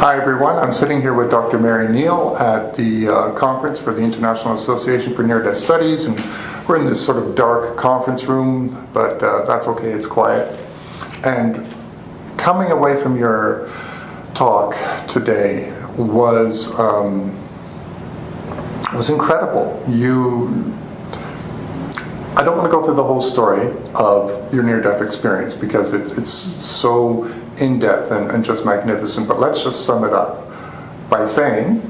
Hi everyone, I'm sitting here with Dr. Mary Neal at the conference for the International Association for Near-Death Studies, and we're in this sort of dark conference room, but that's okay, it's quiet. And coming away from your talk today was incredible. I don't want to go through the whole story of your near-death experience because it's so in-depth and just magnificent, but let's just sum it up by saying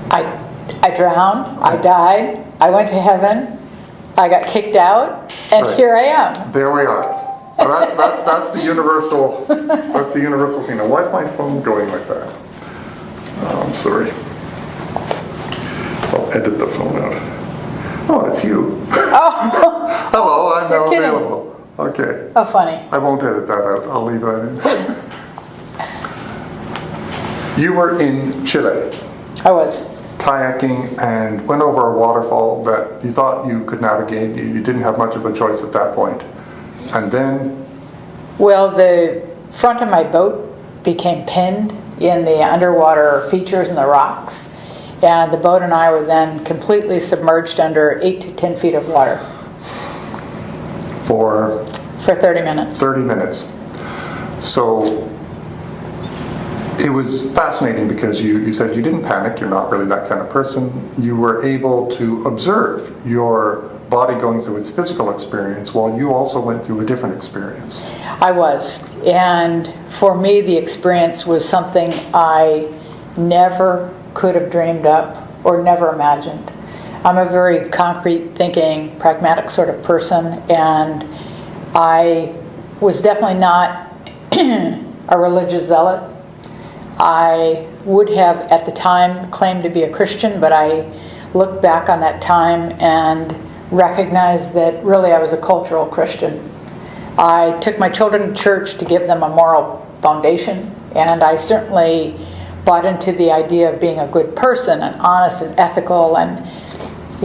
I drowned, I died, I went to heaven, I got kicked out, and right. Here I am. There we are. Well, that's the universal thing. Now, why is my phone going like that? Oh, I'm sorry. I'll edit the phone out. Oh, it's you. Oh. Hello, I'm now kidding. available. Okay. Oh, funny. I won't edit that out. I'll leave that in. You were in Chile. I was. Kayaking and went over a waterfall that you thought you could navigate. You didn't have much of a choice at that point. And then? Well, the front of my boat became pinned in the underwater features in the rocks. And the boat and I were then completely submerged under 8 to 10 feet of water. For 30 minutes. 30 minutes. So it was fascinating because you said you didn't panic, you're not really that kind of person. You were able to observe your body going through its physical experience while you also went through a different experience. I was. And for me, the experience was something I never could have dreamed up or never imagined. I'm a very concrete thinking, pragmatic sort of person, and I was definitely not a religious zealot. I would have at the time claimed to be a Christian, but I look back on that time and recognized that really I was a cultural Christian. I took my children to church to give them a moral foundation, and I certainly bought into the idea of being a good person and honest and ethical, and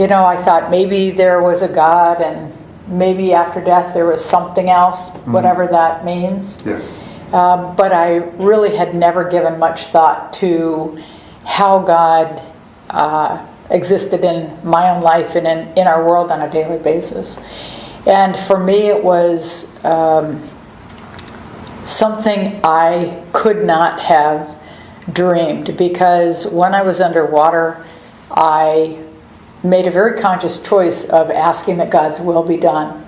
I thought maybe there was a God and maybe after death there was something else, whatever that means. Yes. But I really had never given much thought to how God existed in my own life and in our world on a daily basis. And for me it was something I could not have dreamed, because when I was underwater I made a very conscious choice of asking that God's will be done,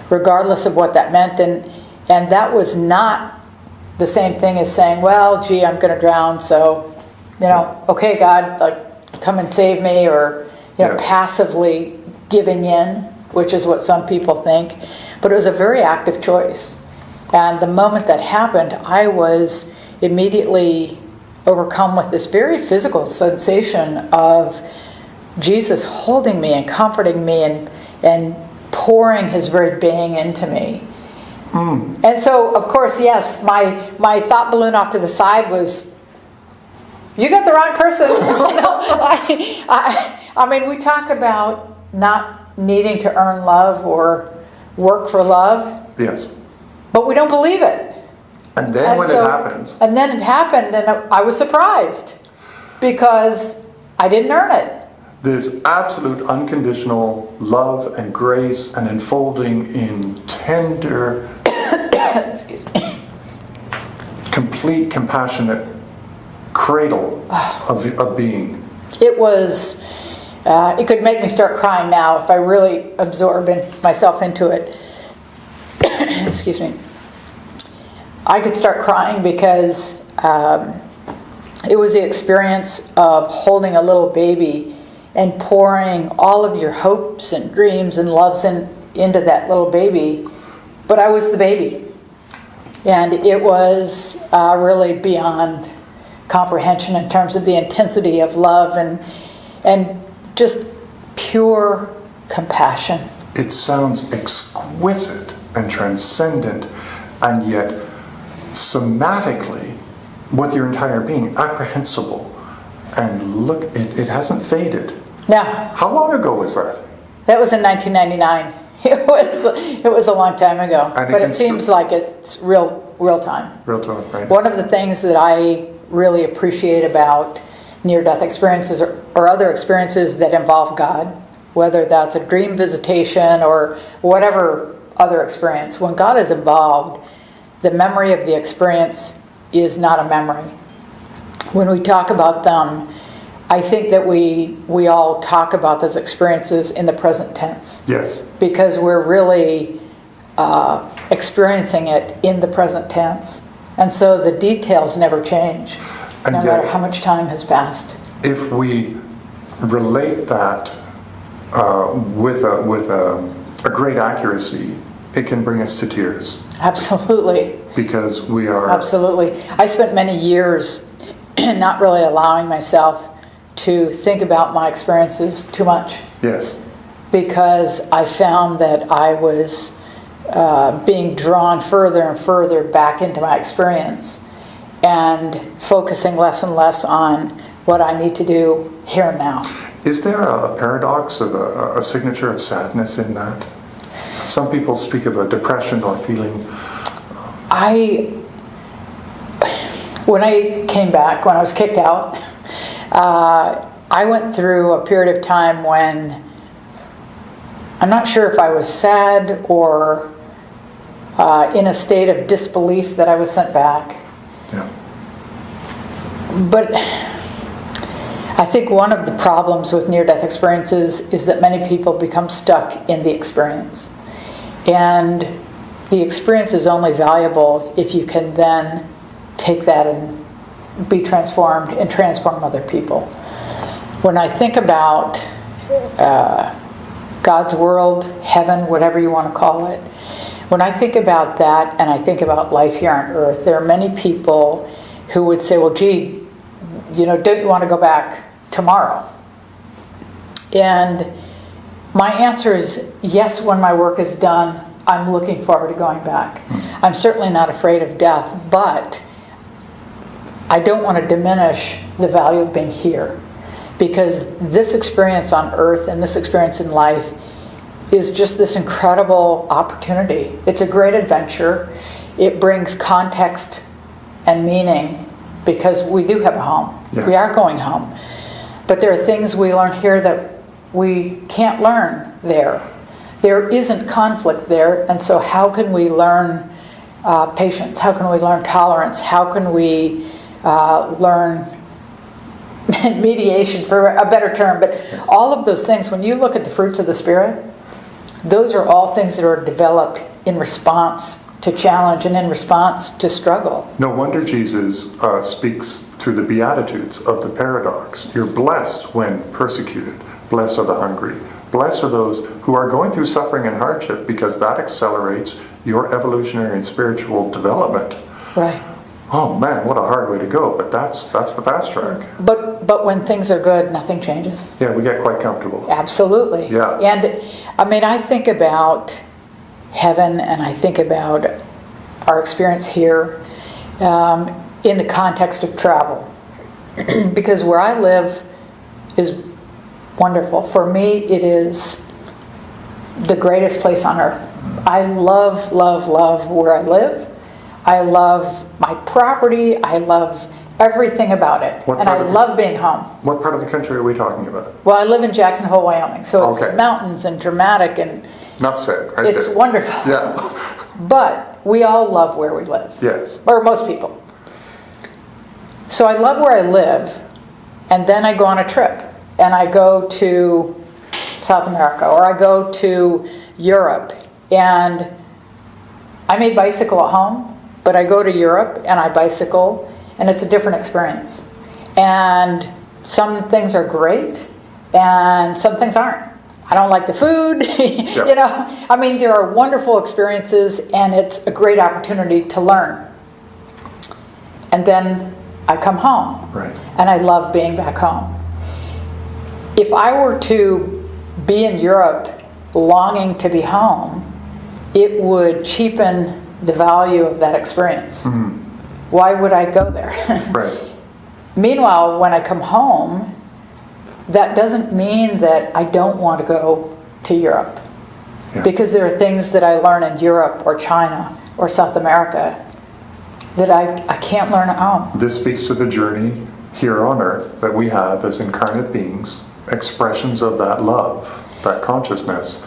regardless of what that meant. And that was not the same thing as saying, well, gee, I'm going to drown, so, okay, God, like, come and save me, or, Yes. passively giving in, which is what some people think. But it was a very active choice. And the moment that happened, I was immediately overcome with this very physical sensation of Jesus holding me and comforting me and pouring his very being into me. And so, of course, yes, my thought balloon off to the side was, you got the wrong person. I mean, we talk about not needing to earn love or work for love. Yes. But we don't believe it. And then when it happens. And then it happened, and I was surprised because I didn't earn it. This absolute unconditional love and grace and enfolding in tender, Excuse me. complete, compassionate cradle of being. It was, it could make me start crying now if I really absorb myself into it. Excuse me. I could start crying because it was the experience of holding a little baby and pouring all of your hopes and dreams and loves into that little baby. But I was the baby. And it was really beyond comprehension in terms of the intensity of love and just pure compassion. It sounds exquisite and transcendent, and yet somatically, with your entire being, apprehensible. And look, it hasn't faded. No. How long ago was that? That was in 1999. It was a long time ago, but it seems like it's real time. Real time, right? One of the things that I really appreciate about near-death experiences or other experiences that involve God, whether that's a dream visitation or whatever other experience. When God is involved, the memory of the experience is not a memory. When we talk about them, I think that we all talk about those experiences in the present tense. Yes. Because we're really experiencing it in the present tense. And so the details never change, And no yet, matter how much time has passed. if we relate that with a great accuracy, it can bring us to tears Absolutely. because we are. Absolutely. I spent many years not really allowing myself to think about my experiences too much, Yes. because I found that I was being drawn further and further back into my experience and focusing less and less on what I need to do here and now. Is there a paradox of a signature of sadness in that? Some people speak of a depression or feeling. When I came back, when I was kicked out, I went through a period of time when I'm not sure if I was sad or in a state of disbelief that I was sent back. Yeah. But I think one of the problems with near-death experiences is that many people become stuck in the experience. And the experience is only valuable if you can then take that and be transformed and transform other people. When I think about God's world, heaven, whatever you want to call it, when I think about that and I think about life here on earth, there are many people who would say, well, gee, don't you want to go back tomorrow? And my answer is yes, when my work is done, I'm looking forward to going back. I'm certainly not afraid of death, but I don't want to diminish the value of being here, because this experience on earth and this experience in life is just this incredible opportunity. It's a great adventure. It brings context and meaning because we do have a home. Yes. We are going home. But there are things we learn here that we can't learn there. There isn't conflict there, and so how can we learn patience? How can we learn tolerance? How can we learn mediation, for a better term? But all of those things, when you look at the fruits of the Spirit, those are all things that are developed in response to challenge and in response to struggle. No wonder Jesus speaks through the Beatitudes of the paradox. You're blessed when persecuted. Blessed are the hungry. Blessed are those who are going through suffering and hardship, because that accelerates your evolutionary and spiritual development. Right. Oh man, what a hard way to go, but that's the fast track. But when things are good, nothing changes. Yeah, we get quite comfortable. Absolutely. Yeah. And I mean, I think about heaven and I think about our experience here in the context of travel. Because where I live is wonderful. For me, it is the greatest place on earth. I love, love, love where I live. I love my property. I love everything about it. And I love being home. What part of the country are we talking about? Well, I live in Jackson Hole, Wyoming. So it's Okay. mountains and dramatic, and Enough said, right it's there. wonderful. Yeah. But we all love where we live. Yes. Or most people. So I love where I live, and then I go on a trip. And I go to South America, or I go to Europe. And I may bicycle at home, but I go to Europe and I bicycle, and it's a different experience. And some things are great, and some things aren't. I don't like the food, Yeah. I mean, there are wonderful experiences, and it's a great opportunity to learn. And then I come home, Right. and I love being back home. If I were to be in Europe longing to be home, it would cheapen the value of that experience. Mm-hmm. Why would I go there? Right. Meanwhile, when I come home, that doesn't mean that I don't want to go to Europe. Yeah. Because there are things that I learn in Europe or China or South America that I can't learn at home. This speaks to the journey here on earth that we have as incarnate beings, expressions of that love, that consciousness.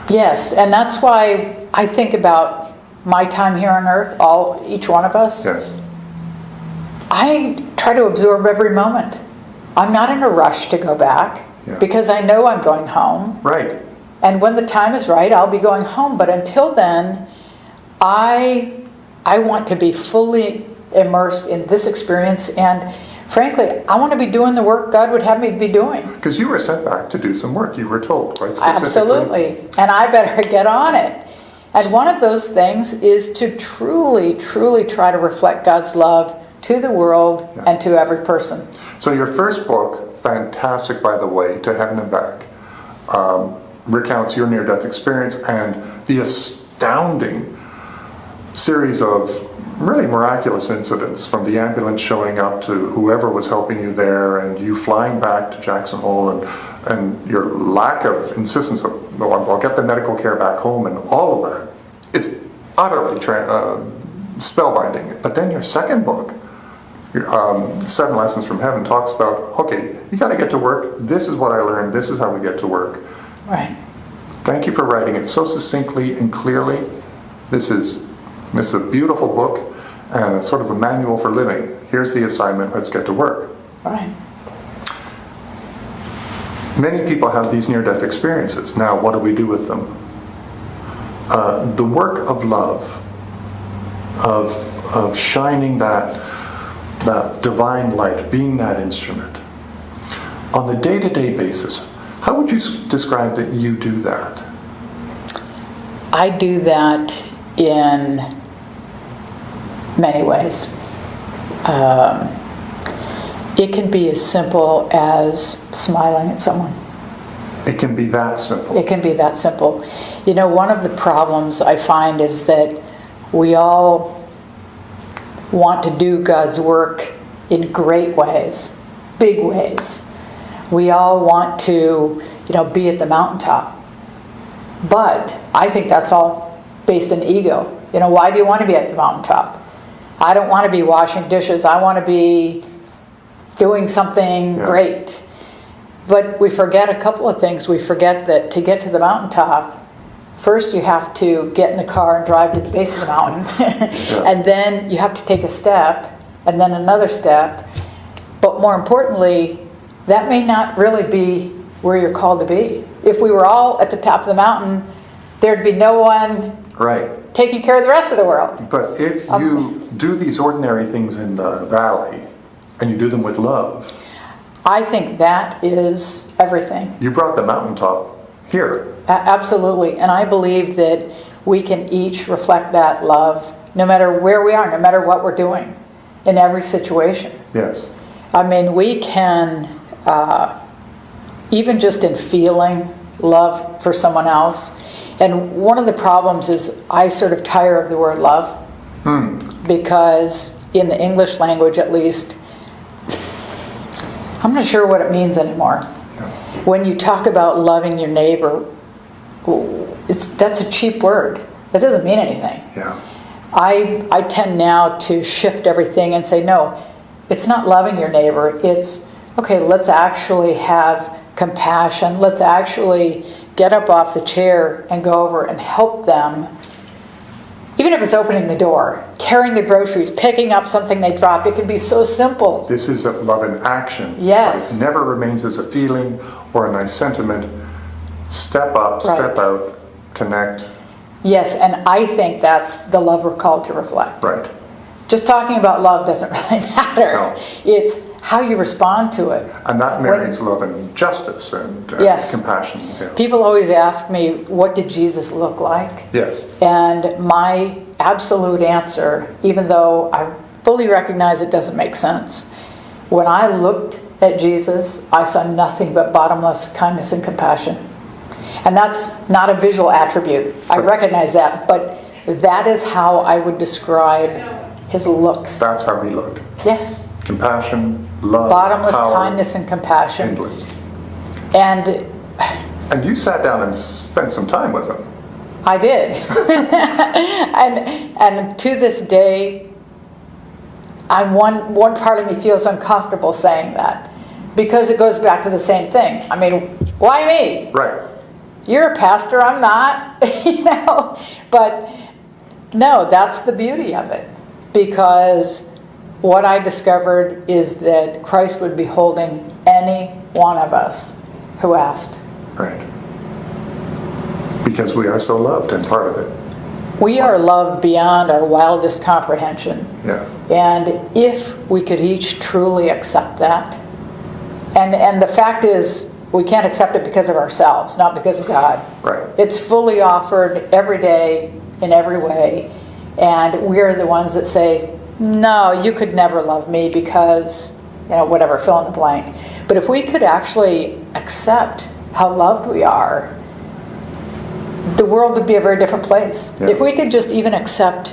Yes, and that's why I think about my time here on earth, each one of us. Yes. I try to absorb every moment. I'm not in a rush to go back because I know I'm going home. Right. And when the time is right, I'll be going home. But until then, I want to be fully immersed in this experience. And frankly, I want to be doing the work God would have me be doing. Because you were sent back to do some work, you were told, quite specifically. Absolutely. And I better get on it. And one of those things is to truly, truly try to reflect God's love to the world and to every person. So your first book, fantastic by the way, To Heaven and Back, recounts your near-death experience and the astounding series of really miraculous incidents, from the ambulance showing up to whoever was helping you there, and you flying back to Jackson Hole, and your lack of insistence of, no, I'll get the medical care back home, and all of that. It's utterly spellbinding. But then your second book, 7 Lessons from Heaven, talks about, okay, you got to get to work. This is what I learned. This is how we get to work. Right. Thank you for writing it so succinctly and clearly. This is a beautiful book and a sort of a manual for living. Here's the assignment. Let's get to work. Right. Many people have these near-death experiences. Now, what do we do with them? The work of love, of shining that divine light, being that instrument. On the day-to-day basis, how would you describe that you do that? I do that in many ways. It can be as simple as smiling at someone. It can be that simple. It can be that simple. You know, one of the problems I find is that we all want to do God's work in great ways, big ways. We all want to, be at the mountaintop. But I think that's all based in ego. Why do you want to be at the mountaintop? I don't want to be washing dishes. I want to be doing something great. But we forget a couple of things. We forget that to get to the mountaintop, first you have to get in the car and drive to the base of the mountain. And then you have to take a step, and then another step. But more importantly, that may not really be where you're called to be. If we were all at the top of the mountain, there'd be no one taking care of the rest of the world. But if you do these ordinary things in the valley, and you do them with love, I think that is everything. You brought the mountaintop here. Absolutely. And I believe that we can each reflect that love no matter where we are, no matter what we're doing, in every situation. Yes. I mean, we can, even just in feeling love for someone else. And one of the problems is I sort of tire of the word love. Because in the English language, at least, I'm not sure what it means anymore. When you talk about loving your neighbor, that's a cheap word. That doesn't mean anything. Yeah. I tend now to shift everything and say, no, it's not loving your neighbor. It's, okay, let's actually have compassion. Let's actually get up off the chair and go over and help them. Even if it's opening the door, carrying the groceries, picking up something they dropped, it can be so simple. This is a love in action. Yes. But it never remains as a feeling or a nice sentiment. Step up, step out, connect. Yes, and I think that's the love we're called to reflect. Right. Just talking about love doesn't really matter. No. It's how you respond to it. And that marries love and justice and compassion. Yeah. People always ask me, what did Jesus look like? Yes. And my absolute answer, even though I fully recognize it doesn't make sense, when I looked at Jesus, I saw nothing but bottomless kindness and compassion. And that's not a visual attribute. I recognize that, but that is how I would describe his looks. That's how he looked. Yes. Compassion, love, bottomless power, kindness and compassion. endless. And you sat down and spent some time with him. I did. and to this day, one part of me feels uncomfortable saying that because it goes back to the same thing. I mean, why me? Right. You're a pastor, I'm not, But no, that's the beauty of it. Because what I discovered is that Christ would be holding any one of us who asked. Right. Because we are so loved and part of it. We are loved beyond our wildest comprehension. Yeah. And if we could each truly accept that, and the fact is, we can't accept it because of ourselves, not because of God. Right. It's fully offered every day, in every way, and we're the ones that say, no, you could never love me because, whatever, fill in the blank. But if we could actually accept how loved we are, the world would be a very different place. Yeah. If we could just even accept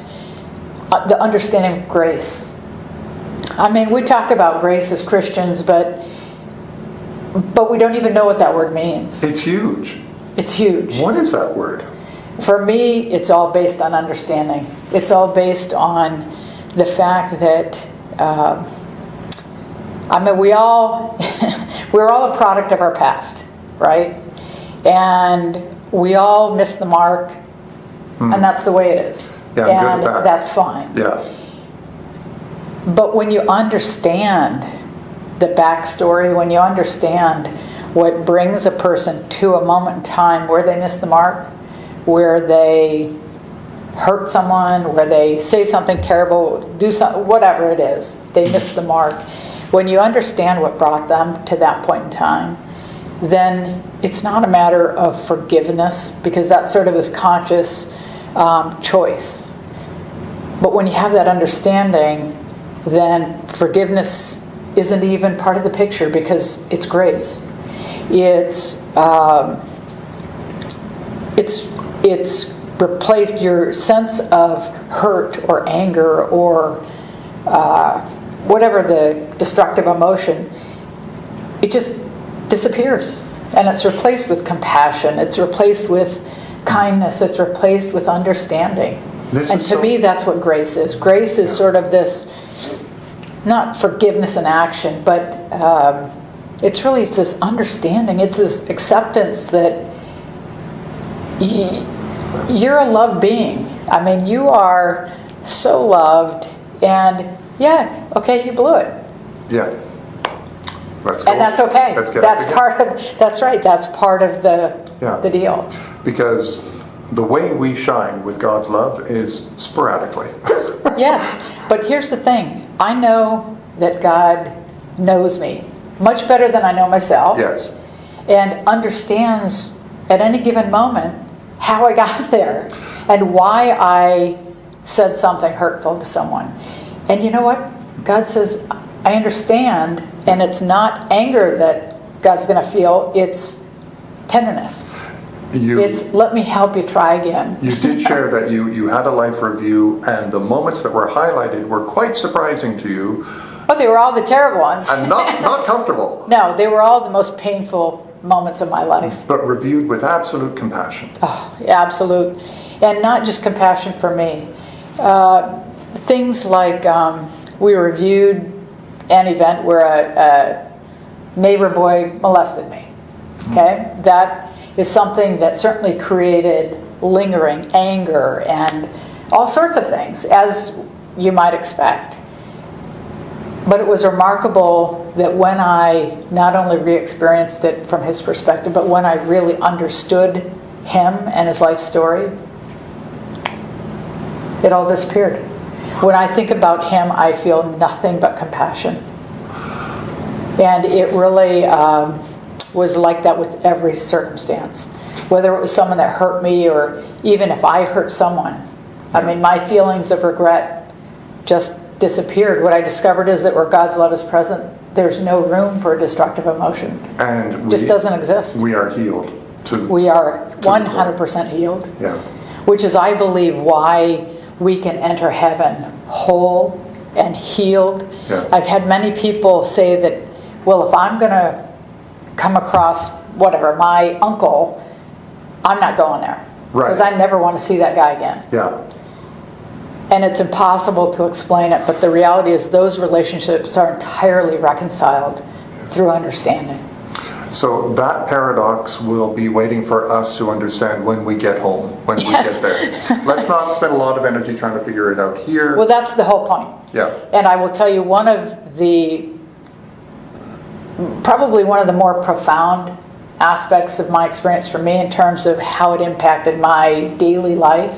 the understanding of grace. I mean, we talk about grace as Christians, but we don't even know what that word means. It's huge. It's huge. What is that word? For me, it's all based on understanding. It's all based on the fact that, we're all a product of our past, right? And we all miss the mark, and that's the way it is. Yeah, I'm and good at that. That's fine. Yeah. But when you understand the backstory, when you understand what brings a person to a moment in time where they miss the mark, where they hurt someone, where they say something terrible, do something, whatever it is, they miss the mark. When you understand what brought them to that point in time, then it's not a matter of forgiveness, because that's sort of this conscious choice. But when you have that understanding, then forgiveness isn't even part of the picture, because it's grace. It's replaced your sense of hurt or anger or whatever the destructive emotion. It just disappears, and it's replaced with compassion. It's replaced with kindness. It's replaced with understanding. And to me, that's what grace is. Grace is sort of this, not forgiveness in action, but it's this understanding. It's this acceptance that you're a loved being. I mean, you are so loved, and yeah, okay, you blew it. Yeah. Let's go. And that's okay. Let's get that's up again. part of. That's right. That's part of the deal. Because the way we shine with God's love is sporadically. Yes, but here's the thing. I know that God knows me much better than I know myself. Yes. And understands at any given moment how I got there and why I said something hurtful to someone. And you know what? God says, I understand, and it's not anger that God's going to feel, it's tenderness. It's let me help you try again. You did share that you had a life review, and the moments that were highlighted were quite surprising to you. Oh, they were all the terrible ones. And not comfortable. No, they were all the most painful moments of my life. But reviewed with absolute compassion. Oh, absolute. And not just compassion for me. Things like we reviewed an event where a neighbor boy molested me. Okay? That is something that certainly created lingering anger and all sorts of things, as you might expect. But it was remarkable that when I not only re-experienced it from his perspective, but when I really understood him and his life story, it all disappeared. When I think about him, I feel nothing but compassion. And it really was like that with every circumstance. Whether it was someone that hurt me or even if I hurt someone. I mean, my feelings of regret just disappeared. What I discovered is that where God's love is present, there's no room for a destructive emotion. And it just doesn't exist. We are healed. We are 100% healed. Yeah. Which is, I believe, why we can enter heaven whole and healed. Yeah. I've had many people say that, well, if I'm going to come across whatever, my uncle, I'm not going there. Right. Because I never want to see that guy again. Yeah. And it's impossible to explain it, but the reality is those relationships are entirely reconciled through understanding. So that paradox will be waiting for us to understand when we get home, when Yes. we get there. Let's not spend a lot of energy trying to figure it out here. Well, that's the whole point. Yeah. And I will tell you, probably one of the more profound aspects of my experience for me in terms of how it impacted my daily life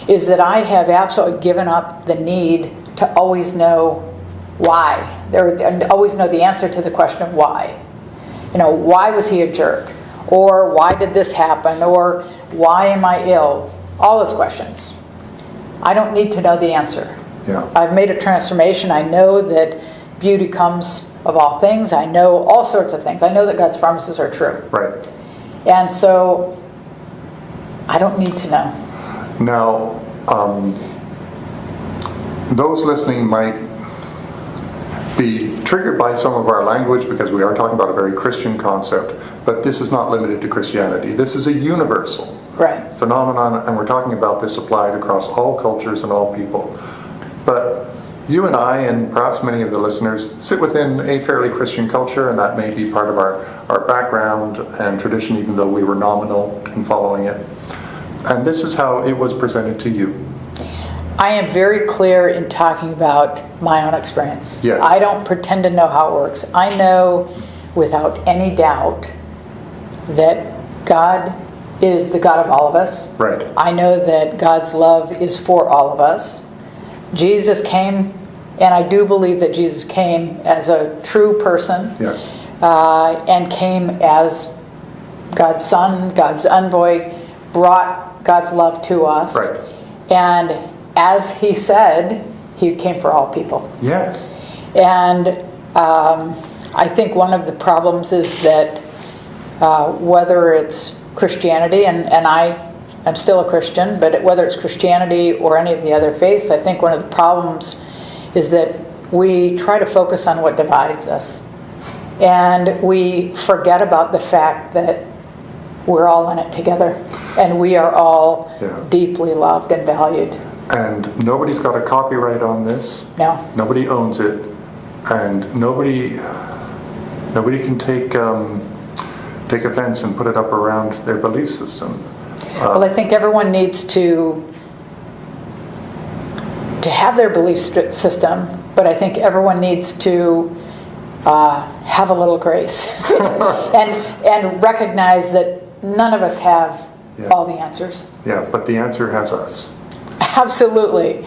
is that I have absolutely given up the need to always know why, and always know the answer to the question of why. You know, why was he a jerk? Or why did this happen? Or why am I ill? All those questions. I don't need to know the answer. Yeah. I've made a transformation. I know that beauty comes of all things. I know all sorts of things. I know that God's promises are true. Right. And so I don't need to know. Now, those listening might be triggered by some of our language because we are talking about a very Christian concept, but this is not limited to Christianity. This is a universal Right. phenomenon, and we're talking about this applied across all cultures and all people. But you and I, and perhaps many of the listeners, sit within a fairly Christian culture, and that may be part of our background and tradition, even though we were nominal in following it. And this is how it was presented to you. I am very clear in talking about my own experience. Yes. I don't pretend to know how it works. I know without any doubt that God is the God of all of us. Right. I know that God's love is for all of us. Jesus came, and I do believe that Jesus came as a true person. Yes. And came as God's son, God's envoy, brought God's love to us. Right. And as he said, he came for all people. Yes. And I think one of the problems is that whether it's Christianity, and I'm still a Christian, but whether it's Christianity or any of the other faiths, I think one of the problems is that we try to focus on what divides us. And we forget about the fact that we're all in it together. And we are all deeply loved and valued. And nobody's got a copyright on this. No. Nobody owns it, and nobody can take offense and put it up around their belief system. Well, I think everyone needs to have their belief system, but I think everyone needs to have a little grace and recognize that none of us have all the answers. Yeah, but the answer has us. Absolutely.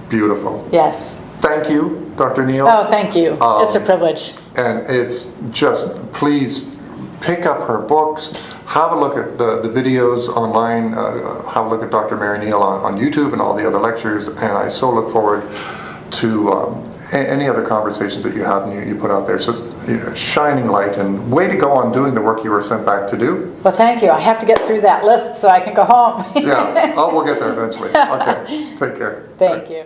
Beautiful. Yes. Thank you, Dr. Neal. Oh, thank you. It's a privilege. And it's just, please pick up her books, have a look at the videos online, have a look at Dr. Mary Neal on YouTube and all the other lectures, and I so look forward to any other conversations that you have and you put out there. It's just shining light, and way to go on doing the work you were sent back to do. Well, thank you. I have to get through that list so I can go home. Yeah, we'll get there eventually. Okay, take care. Thank you.